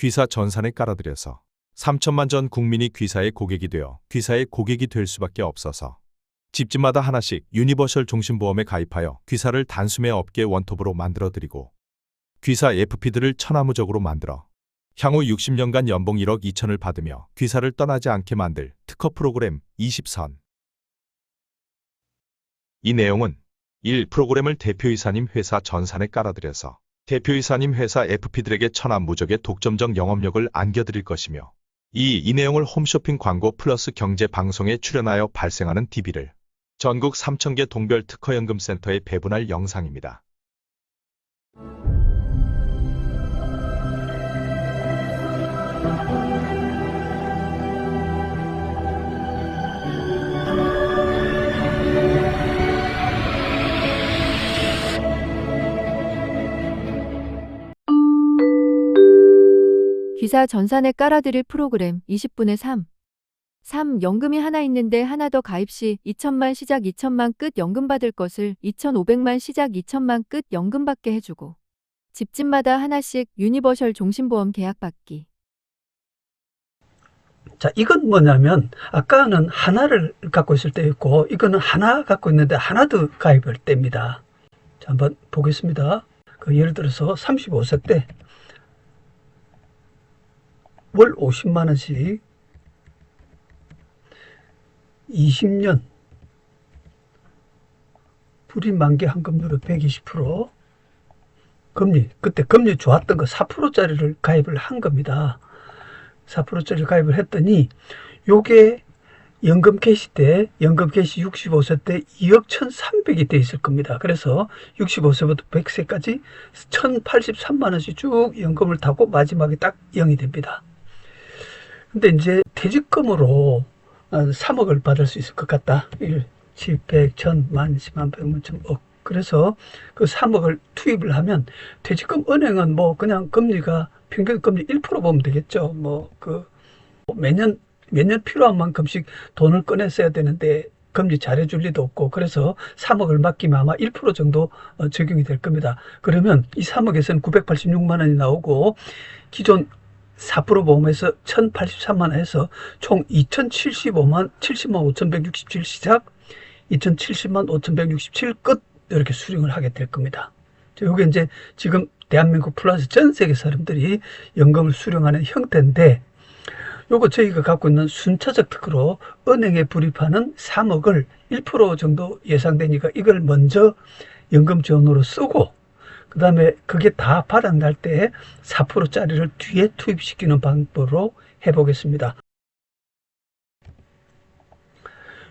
귀사 전산에 깔아들여서 3천만 전 국민이 귀사의 고객이 되어 귀사의 고객이 될 수밖에 없어서 집집마다 하나씩 유니버셜 종신보험에 가입하여 귀사를 단숨에 업계 원톱으로 만들어드리고 귀사 FP들을 천하무적으로 만들어 향후 60년간 연봉 1억 2천을 받으며 귀사를 떠나지 않게 만들 특허 프로그램 20선. 이 내용은 1. 프로그램을 대표이사님 회사 전산에 깔아들여서 대표이사님 회사 FP들에게 천하무적의 독점적 영업력을 안겨드릴 것이며 2. 이 내용을 홈쇼핑 광고 플러스 경제 방송에 출연하여 발생하는 DB를 전국 3,000개 동별 특허연금센터에 배분할 영상입니다. 귀사 전산에 깔아드릴 프로그램 20분의 3. 3. 연금이 하나 있는데 하나 더 가입 시 2천만 시작 2천만 끝 연금 받을 것을 2,500만 시작 2천만 끝 연금 받게 해주고 집집마다 하나씩 유니버셜 종신보험 계약 받기. 자, 이건 뭐냐면 아까는 하나를 갖고 있을 때였고 이거는 하나 갖고 있는데 하나 더 가입할 때입니다. 자, 한번 보겠습니다. 예를 들어서 35세 때 월 50만 원씩 20년 불임 만기 환급률은 120% 금리, 그때 금리 좋았던 거 4%짜리를 가입을 한 겁니다. 4%짜리 가입을 했더니 요게 연금 개시 때, 연금 개시 65세 때 2억 1,300이 돼 있을 겁니다. 그래서 65세부터 100세까지 1,083만 원씩 쭉 연금을 타고 마지막에 딱 0이 됩니다. 근데 이제 퇴직금으로 3억을 받을 수 있을 것 같다. 1, 10, 100, 1000, 만, 10만, 100만, 1000억. 그래서 그 3억을 투입을 하면 퇴직금 은행은 뭐 그냥 금리가 평균 금리 1% 보면 되겠죠. 매년 필요한 만큼씩 돈을 꺼내 써야 되는데 금리 잘해줄 리도 없고 그래서 3억을 맡기면 아마 1% 정도 적용이 될 겁니다. 그러면 이 3억에서는 986만 원이 나오고 기존 4% 보험에서 1,083만 원 해서 총 2,070만 5,167 시작 2,070만 5,167 끝 이렇게 수령을 하게 될 겁니다. 이게 이제 지금 대한민국 플러스 전 세계 사람들이 연금을 수령하는 형태인데 요거 저희가 갖고 있는 순차적 특허로 은행에 불입하는 3억을 1% 정도 예상되니까 이걸 먼저 연금 지원으로 쓰고 그 다음에 그게 다 바닥날 때 4%짜리를 뒤에 투입시키는 방법으로 해보겠습니다.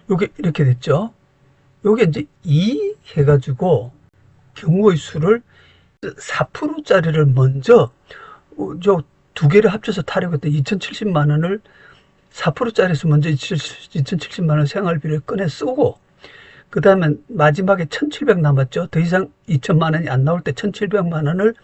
요게 이렇게 됐죠. 요게 이제 2 해가지고 경우의 수를 4%짜리를 먼저 저 두 개를 합쳐서 타려고 했던 2,070만 원을 4%짜리에서 먼저 2,070만 원 생활비를 꺼내 쓰고 그 다음에 마지막에 1,700 남았죠. 더 이상 2천만 원이 안 나올 때 1,700만 원을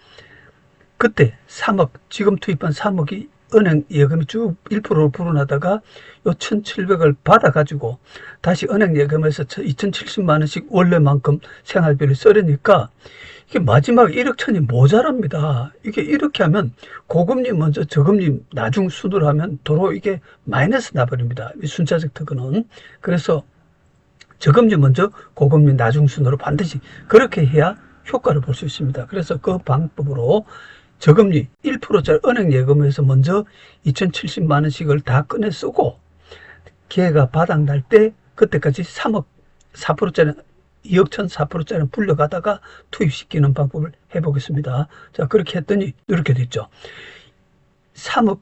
그때 3억, 지금 투입한 3억이 은행 예금이 쭉 1%로 불어나다가 요 1,700을 받아가지고 다시 은행 예금에서 2,070만 원씩 원래만큼 생활비를 써려니까 이게 마지막에 1억 1천이 모자랍니다. 이게 이렇게 하면 고금리 먼저 저금리 나중 순으로 하면 도로 이게 마이너스 나버립니다. 이 순차적 특허는. 그래서 저금리 먼저 고금리 나중 순으로 반드시 그렇게 해야 효과를 볼 수 있습니다. 그래서 그 방법으로 저금리 1%짜리 은행 예금에서 먼저 2,070만 원씩을 다 꺼내 쓰고 기회가 바닥날 때 그때까지 3억 4%짜리 2억 1,004%짜리 불려가다가 투입시키는 방법을 해보겠습니다. 자, 그렇게 했더니 이렇게 됐죠. 3억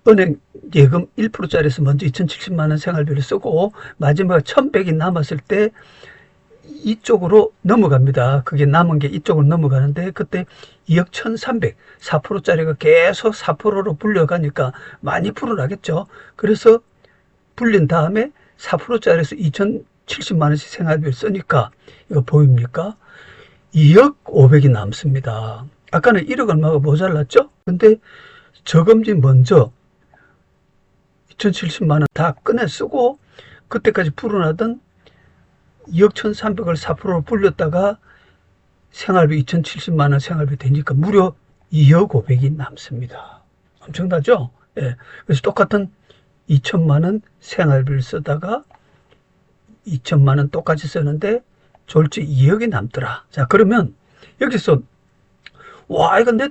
은행 예금 1%짜리에서 먼저 2,070만 원 생활비를 쓰고 마지막에 1,100이 남았을 때 이쪽으로 넘어갑니다. 그게 남은 게 이쪽으로 넘어가는데 그때 2억 1,300 4%짜리가 계속 4%로 불려가니까 많이 불어나겠죠. 그래서 불린 다음에 4%짜리에서 2,070만 원씩 생활비를 쓰니까 이거 보입니까? 2억 500이 남습니다. 아까는 1억 얼마가 모자랐죠? 근데 저금리 먼저 2,070만 원 다 꺼내 쓰고 그때까지 불어나던 2억 1,300을 4%로 불렸다가 생활비 2,070만 원 생활비 되니까 무려 2억 5백이 남습니다. 엄청나죠? 예. 그래서 똑같은 2천만 원 생활비를 쓰다가 2천만 원 똑같이 쓰는데 졸지 2억이 남더라. 자, 그러면 여기서 와, 이거 내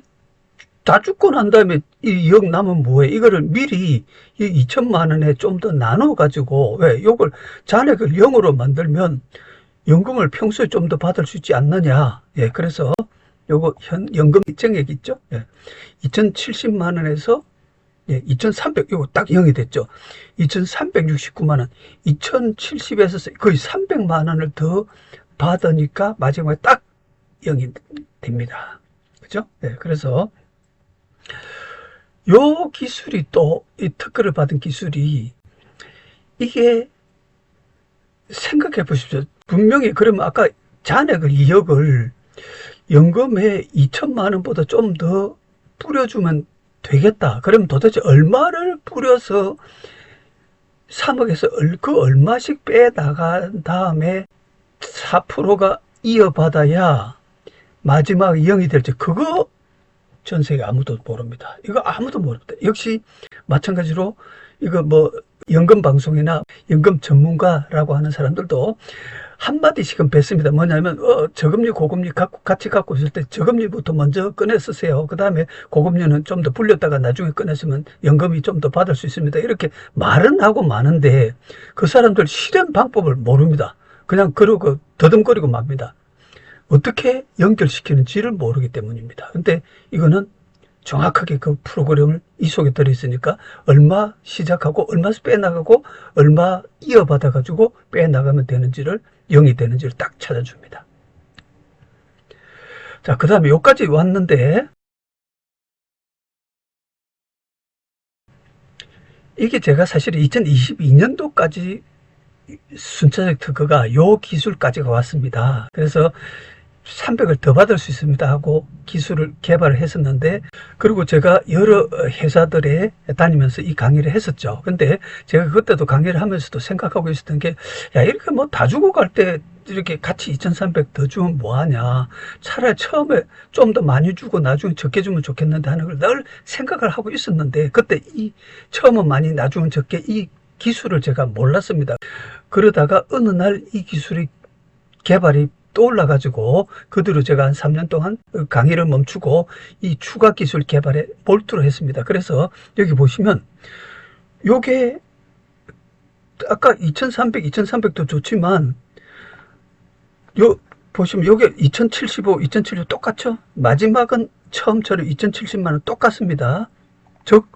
다 죽고 난 다음에 이 2억 남으면 뭐해? 이거를 미리 이 2천만 원에 좀 더 나눠 가지고, 왜 요걸 잔액을 0으로 만들면 연금을 평소에 좀 더 받을 수 있지 않느냐. 예, 그래서 요거 연금 일정액 있죠? 예. 2,070만 원에서 예, 2,300, 요거 딱 0이 됐죠. 2,369만 원. 2,070에서 거의 300만 원을 더 받으니까 마지막에 딱 0이 됩니다. 그죠? 예, 그래서 요 기술이 또, 이 특허를 받은 기술이, 이게 생각해 보십시오. 분명히 그러면 아까 잔액을 2억을 연금에 2천만 원보다 좀 더 뿌려주면 되겠다. 그럼 도대체 얼마를 뿌려서 3억에서 그 얼마씩 빼나간 다음에 4%가 이어받아야 마지막 0이 될지, 그거 전 세계 아무도 모릅니다. 이거 아무도 모릅니다. 역시 마찬가지로 이거 뭐 연금 방송이나 연금 전문가라고 하는 사람들도 한마디씩은 뱉습니다. 뭐냐면 저금리 고금리 같이 갖고 있을 때 저금리부터 먼저 꺼내 쓰세요. 그 다음에 고금리는 좀 더 불렸다가 나중에 꺼내쓰면 연금이 좀 더 받을 수 있습니다. 이렇게 말은 하고 마는데 그 사람들 실현 방법을 모릅니다. 그냥 그러고 더듬거리고 맙니다. 어떻게 연결시키는지를 모르기 때문입니다. 근데 이거는 정확하게 그 프로그램을 이 속에 들어있으니까 얼마 시작하고 얼마 빼나가고 얼마 이어받아 가지고 빼나가면 되는지를 0이 되는지를 딱 찾아줍니다. 자, 그 다음에 여기까지 왔는데 이게 제가 사실 2022년도까지 순차적 특허가 요 기술까지가 왔습니다. 그래서 300을 더 받을 수 있습니다 하고 기술을 개발을 했었는데, 그리고 제가 여러 회사들에 다니면서 이 강의를 했었죠. 근데 제가 그때도 강의를 하면서도 생각하고 있었던 게, 야, 이렇게 뭐 다 주고 갈 때 이렇게 같이 2,300 더 주면 뭐하냐, 차라리 처음에 좀 더 많이 주고 나중에 적게 주면 좋겠는데 하는 걸 늘 생각을 하고 있었는데, 그때 이 처음은 많이 나중은 적게, 이 기술을 제가 몰랐습니다. 그러다가 어느 날 이 기술이 개발이 떠올라가지고 그대로 제가 한 3년 동안 강의를 멈추고 이 추가 기술 개발에 몰두를 했습니다. 그래서 여기 보시면 요게 아까 2,300, 2,300도 좋지만 요 보시면 요게 2,075, 2,075 똑같죠? 마지막은 처음처럼 2,070만 원 똑같습니다. 즉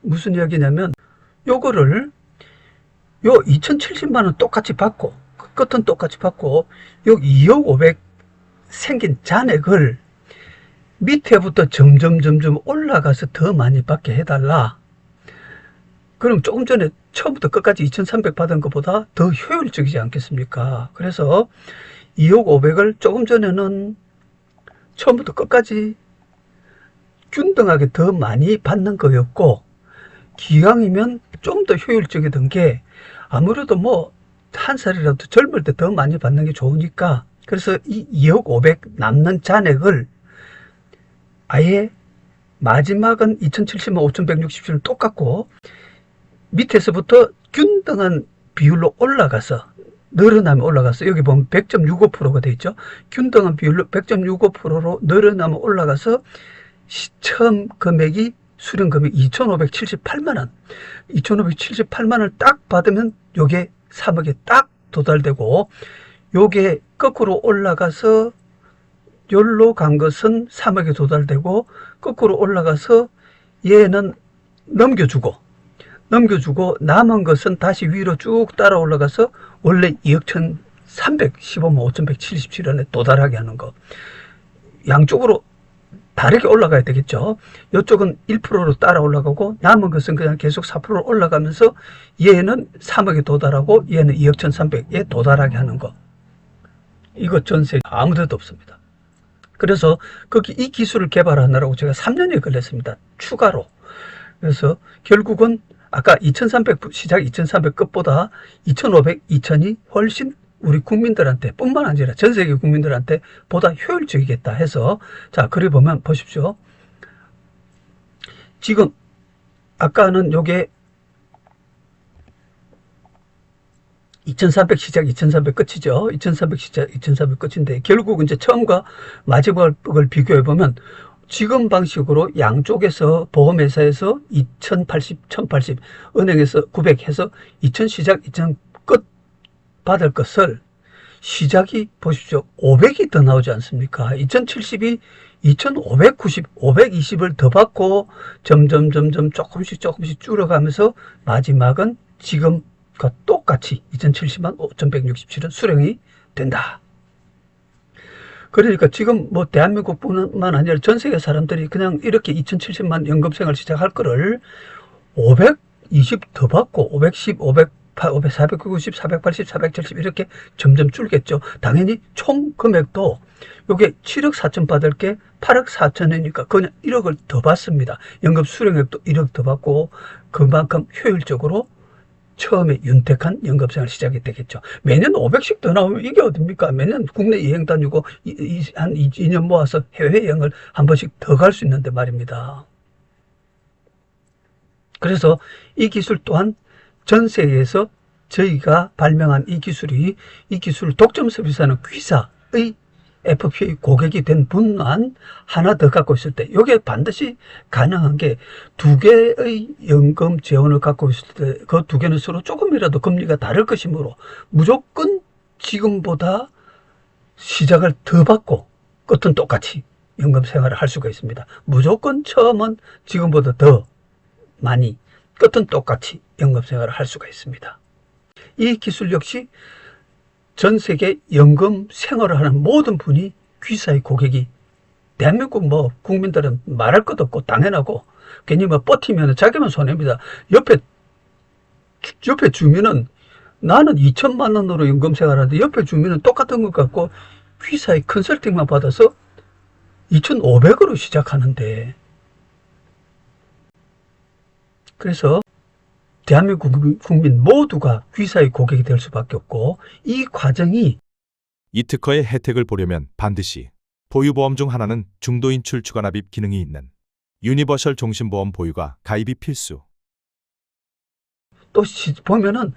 무슨 이야기냐면 요거를 요 2,070만 원 똑같이 받고 끝은 똑같이 받고 여기 2억 5백 생긴 잔액을 밑에부터 점점 올라가서 더 많이 받게 해달라. 그럼 조금 전에 처음부터 끝까지 2,300 받은 것보다 더 효율적이지 않겠습니까? 그래서 2억 5백을 조금 전에는 처음부터 끝까지 균등하게 더 많이 받는 거였고, 기왕이면 좀 더 효율적이던 게 아무래도 뭐 한 살이라도 젊을 때 더 많이 받는 게 좋으니까, 그래서 이 2억 5백 남는 잔액을 아예 마지막은 2,070만 5,167은 똑같고 밑에서부터 균등한 비율로 올라가서 늘어나면 올라가서, 여기 보면 100.65%가 되어 있죠. 균등한 비율로 100.65%로 늘어나면 올라가서 처음 금액이 수령 금액 2,578만 원. 2,578만 원을 딱 받으면 요게 3억에 딱 도달되고, 요게 거꾸로 올라가서 요로 간 것은 3억에 도달되고, 거꾸로 올라가서 얘는 넘겨주고 남은 것은 다시 위로 쭉 따라 올라가서 원래 2억 1,315만 5,177원에 도달하게 하는 거. 양쪽으로 다르게 올라가야 되겠죠. 이쪽은 1%로 따라 올라가고 남은 것은 그냥 계속 4% 올라가면서 얘는 3억에 도달하고 얘는 2억 1,300에 도달하게 하는 거. 이거 전 세계 아무 데도 없습니다. 그래서 거기 이 기술을 개발하느라고 제가 3년이 걸렸습니다. 추가로. 그래서 결국은 아까 2,300 시작 2,300 끝보다 2,500, 2,000이 훨씬 우리 국민들한테 뿐만 아니라 전 세계 국민들한테 보다 효율적이겠다 해서, 자, 그래 보면 보십시오. 지금 아까는 요게 2300 시작, 2300 끝이죠. 2300 시작, 2300 끝인데 결국 이제 처음과 마지막을 비교해 보면 지금 방식으로 양쪽에서 보험회사에서 2080, 1080, 은행에서 900 해서 2000 시작, 2000 끝 받을 것을 시작이 보십시오. 500이 더 나오지 않습니까? 2070이 2590, 520을 더 받고 점점 조금씩 줄어가면서 마지막은 지금과 똑같이 2070만 5167은 수령이 된다. 그러니까 지금 뭐 대한민국뿐만 아니라 전 세계 사람들이 그냥 이렇게 2070만 연금생활 시작할 거를 520 더 받고 510, 490, 480, 470 이렇게 점점 줄겠죠. 당연히 총 금액도 요게 7억 4천 받을 게 8억 4천이니까 그냥 1억을 더 받습니다. 연금 수령액도 1억 더 받고 그만큼 효율적으로 처음에 윤택한 연금생활 시작이 되겠죠. 매년 500씩 더 나오면 이게 어딥니까? 매년 국내 여행 다니고 한 2년 모아서 해외여행을 한 번씩 더 갈 수 있는데 말입니다. 그래서 이 기술 또한 전 세계에서 저희가 발명한 이 기술을 독점 서비스하는 귀사의 FPA 고객이 된 분만 하나 더 갖고 있을 때 이게 반드시 가능한 게 두 개의 연금 재원을 갖고 있을 때 그 두 개는 서로 조금이라도 금리가 다를 것이므로 무조건 지금보다 시작을 더 받고 끝은 똑같이 연금 생활을 할 수가 있습니다. 무조건 처음은 지금보다 더 많이 끝은 똑같이 연금 생활을 할 수가 있습니다. 이 기술 역시 전 세계 연금 생활을 하는 모든 분이 귀사의 고객이 대한민국 뭐 국민들은 말할 것도 없고 당연하고 괜히 뭐 버티면 자기만 손해입니다. 옆에 주민은 나는 2천만 원으로 연금 생활하는데 옆에 주민은 똑같은 것 같고 귀사의 컨설팅만 받아서 2,500으로 시작하는데 그래서 대한민국 국민 모두가 귀사의 고객이 될 수밖에 없고 이 과정이 이 특허의 혜택을 보려면 반드시 보유보험 중 하나는 중도인출 추가납입 기능이 있는 유니버셜 종신보험 보유가 가입이 필수. 또 보면은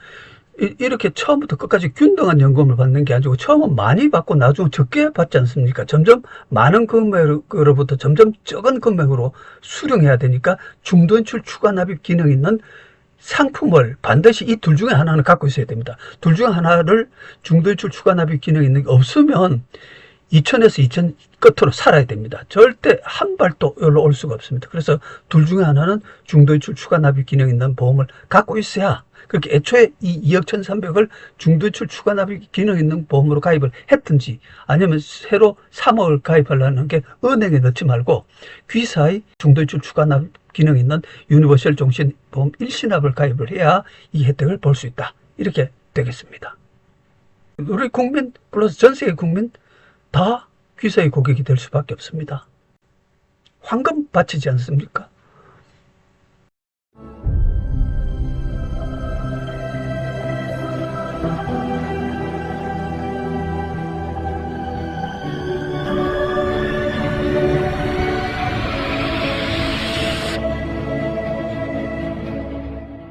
이렇게 처음부터 끝까지 균등한 연금을 받는 게 아니고 처음은 많이 받고 나중에 적게 받지 않습니까? 점점 많은 금액으로부터 점점 적은 금액으로 수령해야 되니까 중도인출 추가납입 기능이 있는 상품을 반드시 이 둘 중에 하나는 갖고 있어야 됩니다. 둘 중에 하나를 중도인출 추가납입 기능이 있는 게 없으면 2000에서 2000 끝으로 살아야 됩니다. 절대 한 발도 여기로 올 수가 없습니다. 그래서 둘 중에 하나는 중도인출 추가납입 기능이 있는 보험을 갖고 있어야 그렇게 애초에 이 2억 1300을 중도인출 추가납입 기능 있는 보험으로 가입을 했든지 아니면 새로 3억을 가입하려는 게 은행에 넣지 말고 귀사의 중도인출 추가납입 기능 있는 유니버셜 종신보험 일신압을 가입을 해야 이 혜택을 볼 수 있다. 이렇게 되겠습니다. 우리 국민 플러스 전 세계 국민 다 귀사의 고객이 될 수밖에 없습니다. 황금 바치지 않습니까?